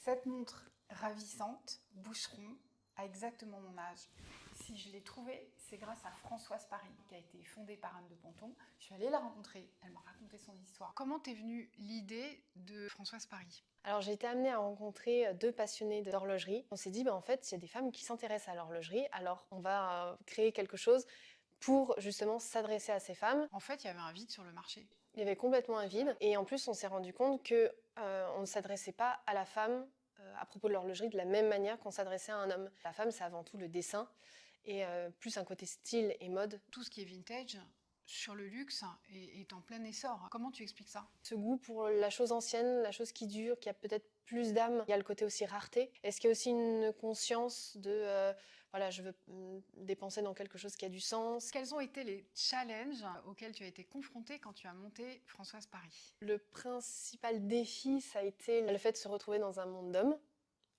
Cette montre ravissante, Boucheron, a exactement mon âge. Si je l'ai trouvée, c'est grâce à Françoise Paris, qui a été fondée par Anne de Ponton. Je suis allée la rencontrer, elle m'a raconté son histoire. Comment t'es venue l'idée de Françoise Paris? Alors j'ai été amenée à rencontrer deux passionnés d'horlogerie. On s'est dit, en fait, il y a des femmes qui s'intéressent à l'horlogerie, alors on va créer quelque chose pour justement s'adresser à ces femmes. En fait, il y avait un vide sur le marché. Il y avait complètement un vide et en plus on s'est rendu compte que on ne s'adressait pas à la femme à propos de l'horlogerie de la même manière qu'on s'adressait à un homme. La femme, c'est avant tout le dessin et plus un côté style et mode. Tout ce qui est vintage, sur le luxe, est en plein essor. Comment tu expliques ça? Ce goût pour la chose ancienne, la chose qui dure, qui a peut-être plus d'âme. Il y a le côté aussi rareté. Est-ce qu'il y a aussi une conscience de voilà, je veux dépenser dans quelque chose qui a du sens? Quels ont été les challenges auxquels tu as été confrontée quand tu as monté Françoise Paris? Le principal défi, ça a été le fait de se retrouver dans un monde d'hommes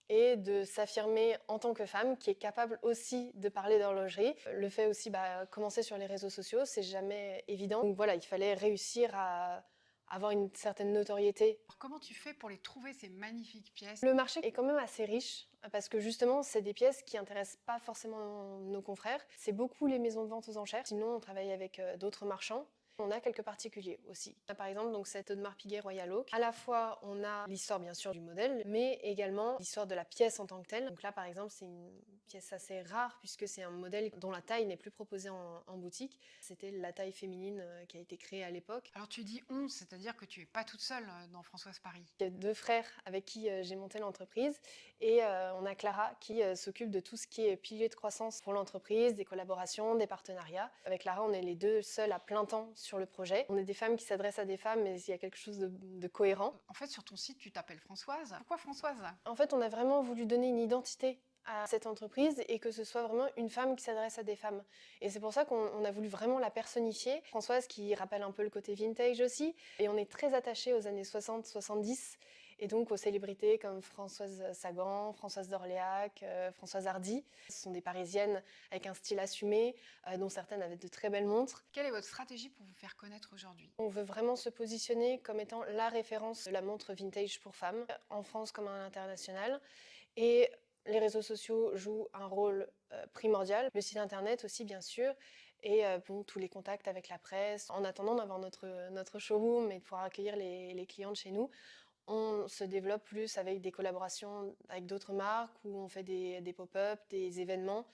et de s'affirmer en tant que femme qui est capable aussi de parler d'horlogerie. Le fait aussi, commencer sur les réseaux sociaux, c'est jamais évident. Donc voilà, il fallait réussir à avoir une certaine notoriété. Alors, comment tu fais pour les trouver, ces magnifiques pièces? Le marché est quand même assez riche parce que justement, c'est des pièces qui intéressent pas forcément nos confrères. C'est beaucoup les maisons de vente aux enchères. Sinon, on travaille avec d'autres marchands. On a quelques particuliers aussi. On a par exemple donc cette Audemars Piguet Royal Oak. À la fois, on a l'histoire bien sûr du modèle, mais également l'histoire de la pièce en tant que telle. Donc là, par exemple, c'est une pièce assez rare puisque c'est un modèle dont la taille n'est plus proposée en boutique. C'était la taille féminine qui a été créée à l'époque. Alors tu dis 11, c'est-à-dire que tu es pas toute seule dans Françoise Paris. Il y a deux frères avec qui j'ai monté l'entreprise et on a Clara qui s'occupe de tout ce qui est pilier de croissance pour l'entreprise, des collaborations, des partenariats. Avec Clara, on est les deux seuls à plein temps sur le projet. On est des femmes qui s'adressent à des femmes, mais il y a quelque chose de cohérent. En fait, sur ton site, tu t'appelles Françoise. Pourquoi Françoise? En fait, on a vraiment voulu donner une identité à cette entreprise et que ce soit vraiment une femme qui s'adresse à des femmes. Et c'est pour ça qu'on a voulu vraiment la personnifier. Françoise qui rappelle un peu le côté vintage aussi. Et on est très attaché aux années 60-70 et donc aux célébrités comme Françoise Sagan, Françoise d'Orléac, Françoise Hardy. Ce sont des Parisiennes avec un style assumé, dont certaines avaient de très belles montres. Quelle est votre stratégie pour vous faire connaître aujourd'hui? On veut vraiment se positionner comme étant la référence de la montre vintage pour femmes, en France comme à l'international. Et les réseaux sociaux jouent un rôle primordial, le site internet aussi bien sûr, et tous les contacts avec la presse. En attendant d'avoir notre showroom et de pouvoir accueillir les clients de chez nous, on se développe plus avec des collaborations avec d'autres marques où on fait des pop-up, des événements.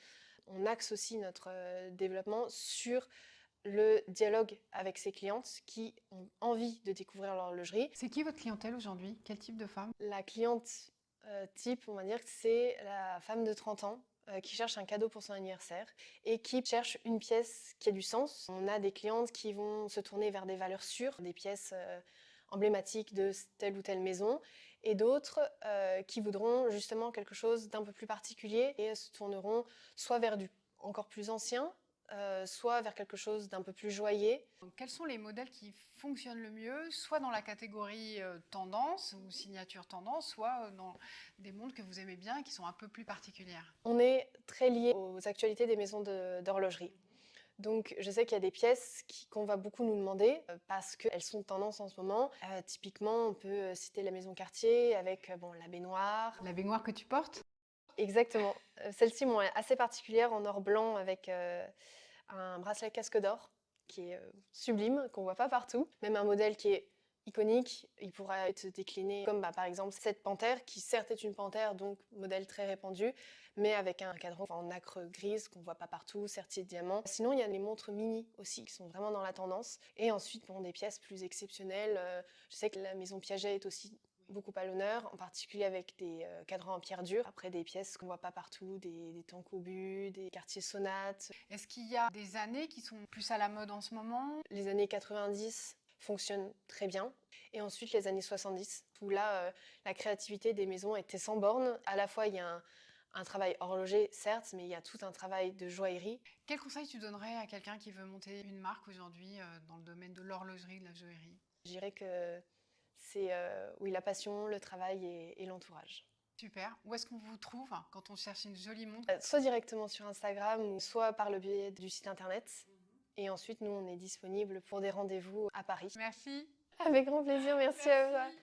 On axe aussi notre développement sur le dialogue avec ses clientes qui ont envie de découvrir l'horlogerie. C'est qui votre clientèle aujourd'hui? Quel type de femme? La cliente type, on va dire que c'est la femme de 30 ans qui cherche un cadeau pour son anniversaire et qui cherche une pièce qui a du sens. On a des clientes qui vont se tourner vers des valeurs sûres, des pièces emblématiques de telle ou telle maison, et d'autres qui voudront justement quelque chose d'un peu plus particulier et se tourneront soit vers du encore plus ancien, soit vers quelque chose d'un peu plus joaillier. Donc, quels sont les modèles qui fonctionnent le mieux, soit dans la catégorie tendance ou signature tendance, soit dans des montres que vous aimez bien et qui sont un peu plus particulières? On est très lié aux actualités des maisons d'horlogerie. Donc je sais qu'il y a des pièces qu'on va beaucoup nous demander parce qu'elles sont tendance en ce moment. Typiquement, on peut citer la maison Cartier avec la baignoire. La baignoire que tu portes? Exactement. Celle-ci est assez particulière en or blanc avec un bracelet casque d'or qui est sublime, qu'on voit pas partout. Même un modèle qui est iconique, il pourra être décliné comme par exemple cette panthère qui certes est une panthère, donc modèle très répandu, mais avec un cadran en nacre grise qu'on voit pas partout, serti de diamants. Sinon il y a les montres mini aussi qui sont vraiment dans la tendance. Et ensuite des pièces plus exceptionnelles. Je sais que la maison Piaget est aussi beaucoup à l'honneur, en particulier avec des cadrans en pierre dure. Après des pièces qu'on voit pas partout, des Tankobus, des Cartier Sonates. Est-ce qu'il y a des années qui sont plus à la mode en ce moment? Les années 90 fonctionnent très bien. Et ensuite les années 70, où là, la créativité des maisons était sans borne. À la fois, il y a un travail horloger, certes, mais il y a tout un travail de joaillerie. Quel conseil tu donnerais à quelqu'un qui veut monter une marque aujourd'hui dans le domaine de l'horlogerie, de la joaillerie? Je dirais que c'est oui, la passion, le travail et l'entourage. Super. Où est-ce qu'on vous trouve quand on cherche une jolie montre? Soit directement sur Instagram, ou soit par le biais du site internet. Et ensuite, nous, on est disponible pour des rendez-vous à Paris. Merci. Avec grand plaisir, merci à vous.